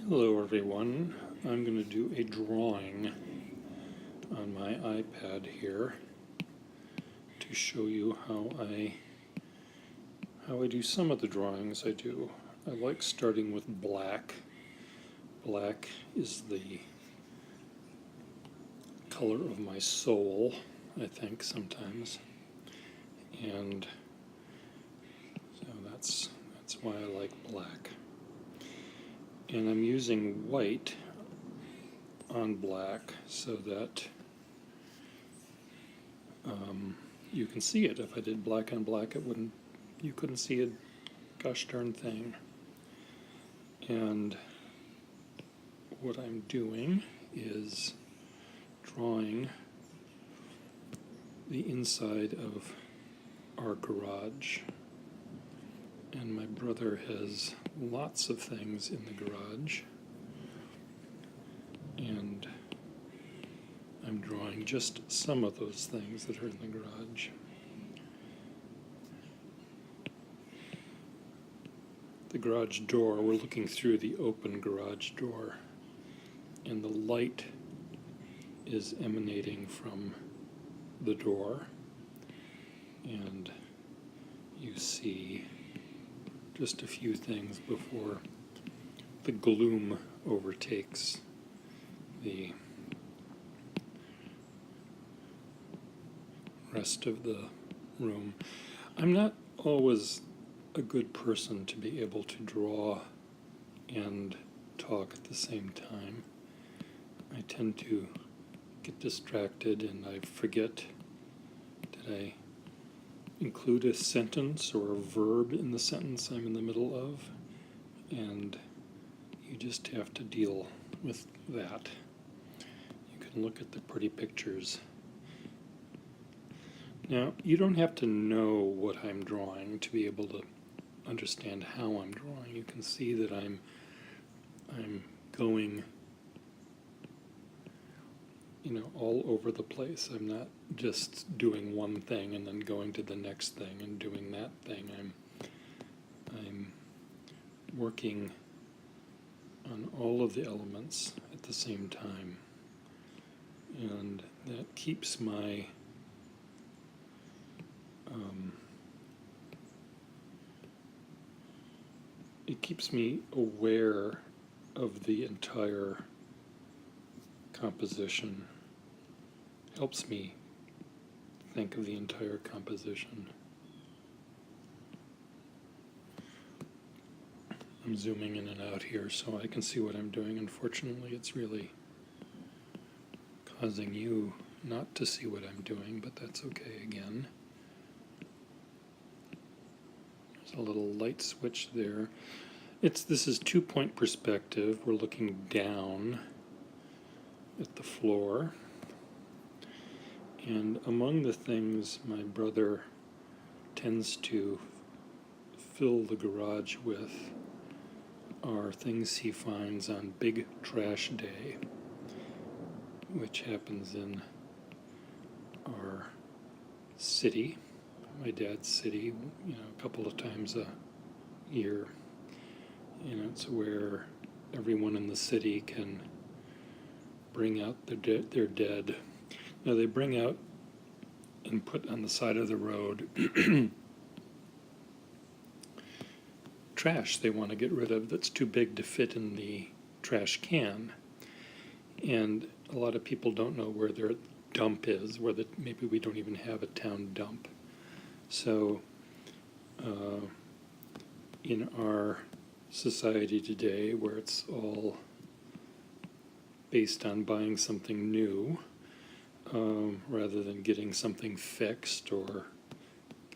Hello everyone, I'm going to do a drawing on my iPad here to show you how I do some of the drawings I do. I like starting with black. Black is the color of my soul, I think, sometimes. And so that's why I like black. And I'm using white on black so that you can see it. If I did black on black, you couldn't see a gosh darn thing. And what I'm doing is drawing the inside of our garage. And my brother has lots of things in the garage. And I'm drawing just some of those things that are in the garage. The garage door, we're looking through the open garage door, and the light is emanating from the door, and you see just a few things before the gloom overtakes the rest of the room. I'm not always a good person to be able to draw and talk at the same time. I tend to get distracted and I forget, did I include a sentence or a verb in the sentence I'm in the middle of? And you just have to deal with that. You can look at the pretty pictures. Now, you don't have to know what I'm drawing to be able to understand how I'm drawing. You can see that I'm going, all over the place. I'm not just doing one thing and then going to the next thing and doing that thing. I'm working on all of the elements at the same time. And that keeps my it keeps me aware of the entire composition. Helps me think of the entire composition. I'm zooming in and out here so I can see what I'm doing. Unfortunately, it's really causing you not to see what I'm doing, but that's okay again. There's a little light switch there. This is 2-point perspective. We're looking down at the floor. And among the things my brother tends to fill the garage with are things he finds on Big Trash Day, which happens in our city, my dad's city, a couple of times a year. And it's where everyone in the city can bring out their dead. Now they bring out and put on the side of the road trash they want to get rid of that's too big to fit in the trash can. And a lot of people don't know where their dump is, maybe we don't even have a town dump. So in our society today, where it's all based on buying something new rather than getting something fixed or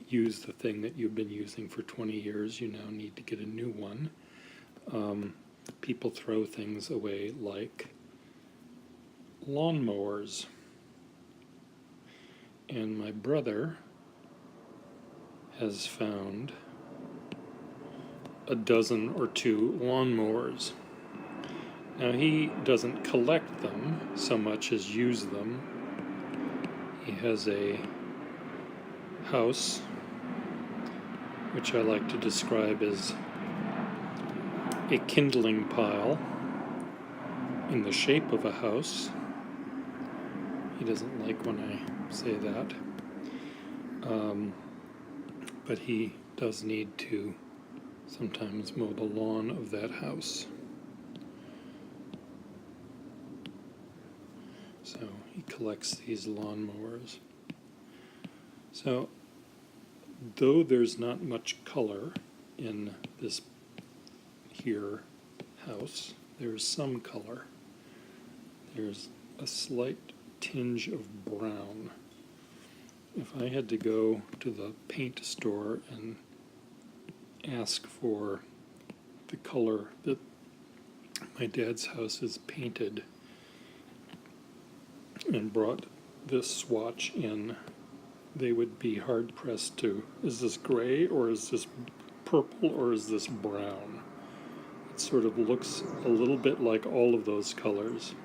use the thing that you've been using for 20 years, you now need to get a new one. People throw things away like lawnmowers. And my brother has found a dozen or two lawnmowers. Now he doesn't collect them so much as use them. He has a house which I like to describe as a kindling pile, in the shape of a house. He doesn't like when I say that. But he does need to sometimes mow the lawn of that house. So he collects these lawnmowers. So though there's not much color in this here house, there's some color. There's a slight tinge of brown. If I had to go to the paint store and ask for the color that my dad's house is painted and brought this swatch in, they would be hard pressed to, is this gray or is this purple or is this brown? It sort of looks a little bit like all of those colors.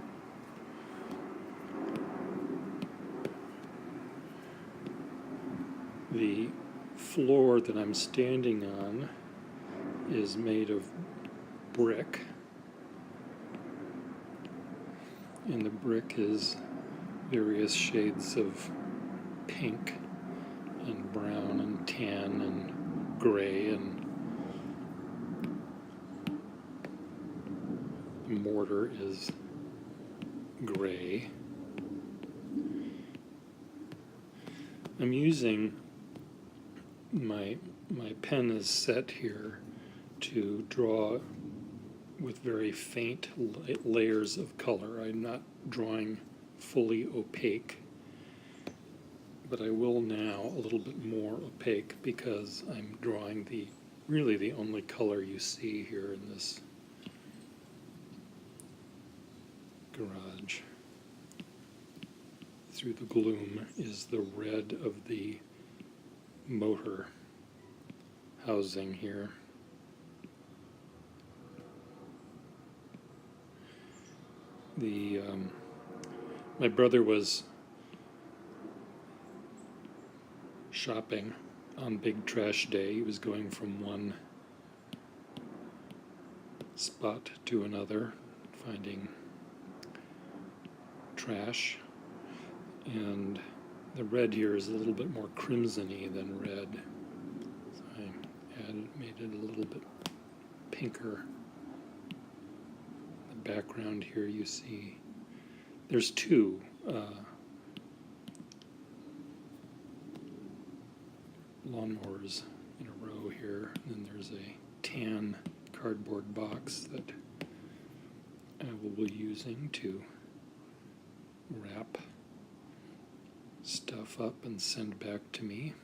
The floor that I'm standing on is made of brick, and the brick is various shades of pink and brown and tan and gray, and the mortar is gray. I'm using my pen is set here to draw with very faint layers of color. I'm not drawing fully opaque, but I will now a little bit more opaque because I'm drawing really the only color you see here in this garage. Through the gloom is the red of the motor housing here. My brother was shopping on Big Trash Day. He was going from one spot to another, finding trash, and the red here is a little bit more crimson-y than red, so I made it a little bit pinker. The background here you see there's two lawnmowers in a row here, and then there's a tan cardboard box that I will be using to wrap stuff up and send back to me.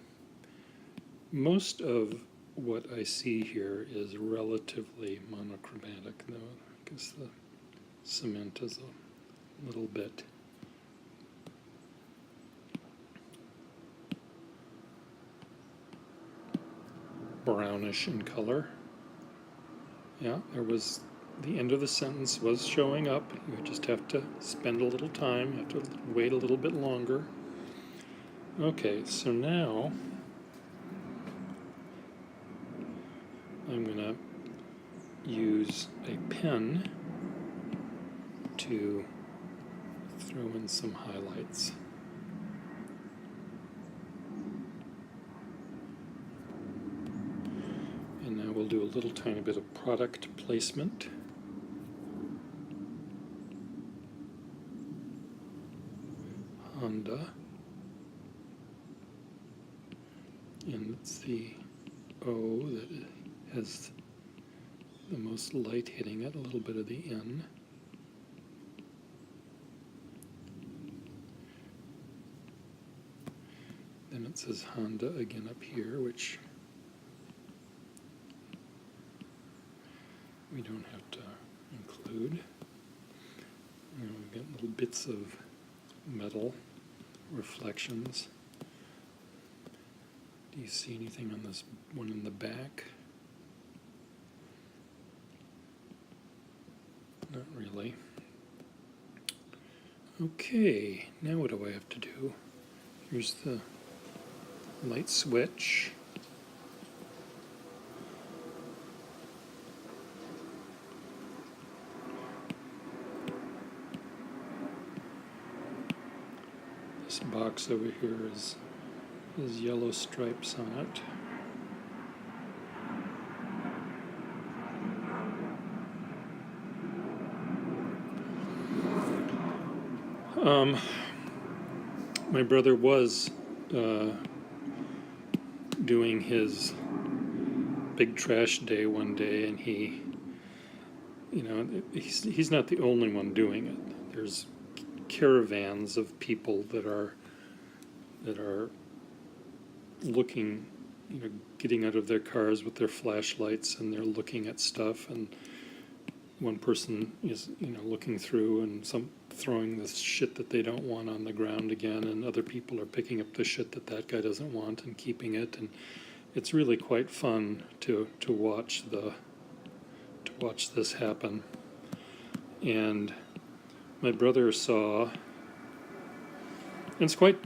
Most of what I see here is relatively monochromatic, though I guess the cement is a little bit brownish in color. Yeah, the end of the sentence was showing up. You just have to spend a little time, you have to wait a little bit longer. Okay, so now I'm going to use a pen to throw in some highlights. And now we'll do a little tiny bit of product placement. Honda. And it's the O that has the most light hitting it, a little bit of the N. Then it says Honda again up here, which we don't have to include. And we've got little bits of metal reflections. Do you see anything on this one in the back? Not really. Okay, now what do I have to do? Here's the light switch. This box over here is yellow stripes on it. My brother was doing his big trash day one day, and he's not the only one doing it. There's caravans of people that are looking, getting out of their cars with their flashlights, and they're looking at stuff, and one person is, looking through and throwing the shit that they don't want on the ground again, and other people are picking up the shit that guy doesn't want and keeping it, and it's really quite fun to watch this happen. And my brother saw, and it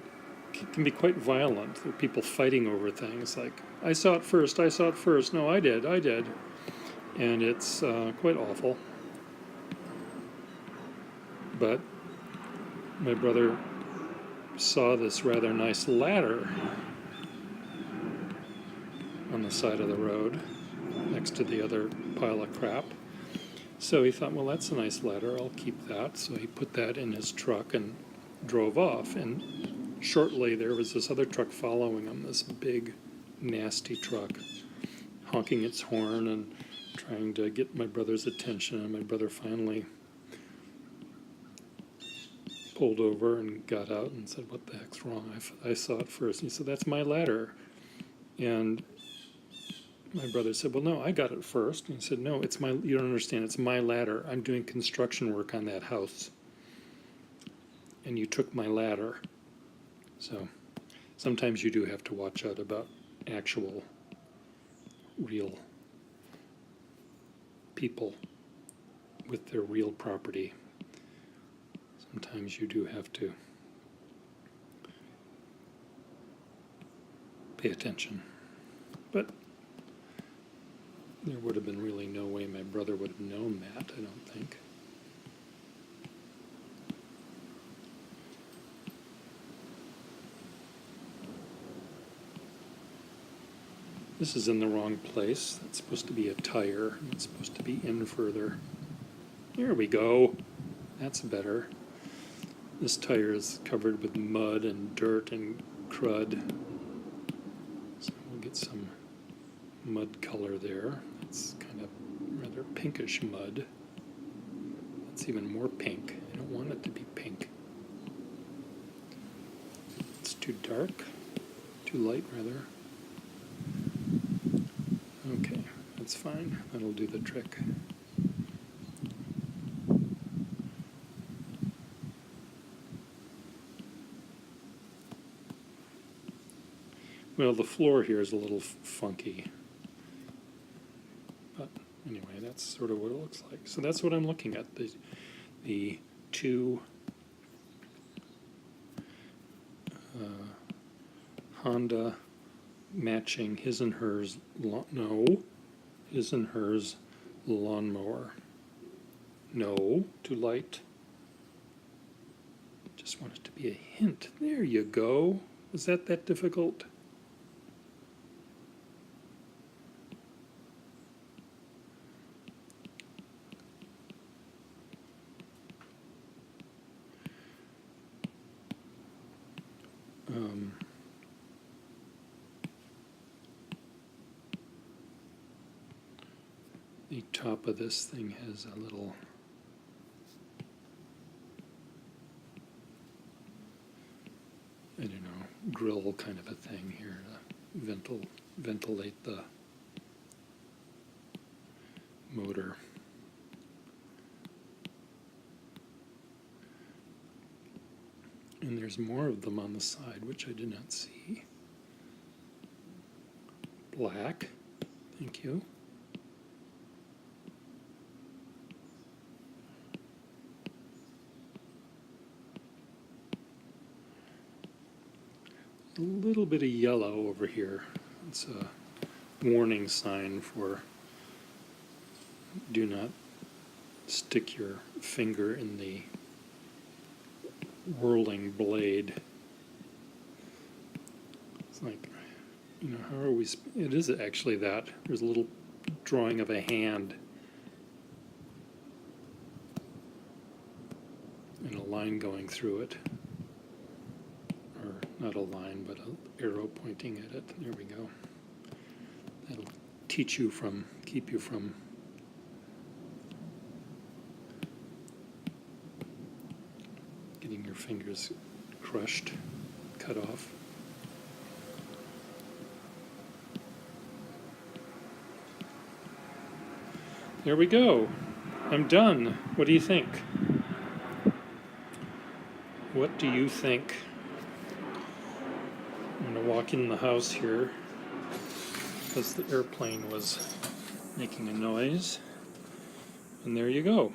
can be quite violent, with people fighting over things like, I saw it first, no, I did, and it's quite awful. But my brother saw this rather nice ladder on the side of the road next to the other pile of crap. So he thought, well, that's a nice ladder, I'll keep that. So he put that in his truck and drove off. And shortly there was this other truck following him, this big, nasty truck, honking its horn and trying to get my brother's attention. And my brother finally pulled over and got out and said, what the heck's wrong? I saw it first. And he said, that's my ladder. And my brother said, well, no, I got it first. And he said, no, you don't understand, it's my ladder. I'm doing construction work on that house. And you took my ladder. So sometimes you do have to watch out about actual, real people with their real property. Sometimes you do have to pay attention. But there would have been really no way my brother would have known that, I don't think. This is in the wrong place. That's supposed to be a tire. It's supposed to be in further. Here we go. That's better. This tire is covered with mud and dirt and crud. So we'll get some mud color there. It's kind of rather pinkish mud. It's even more pink. I don't want it to be pink. It's too dark. Too light, rather. Okay, that's fine. That'll do the trick. Well, the floor here is a little funky. But anyway, that's sort of what it looks like. So that's what I'm looking at. The two Honda matching his and hers lawnmower. No, too light. Just want it to be a hint. There you go. Was that difficult? The top of this thing has a little grill kind of a thing here to ventilate the motor. And there's more of them on the side, which I did not see. Black, thank you. A little bit of yellow over here. It's a warning sign for do not stick your finger in the whirling blade It's like, how are we, it is actually that. There's a little drawing of a hand and a line going through it. Or not a line, but an arrow pointing at it. There we go. That'll keep you from getting your fingers crushed, cut off. There we go. I'm done. What do you think? What do you think? I'm going to walk in the house here because the airplane was making a noise. And there you go.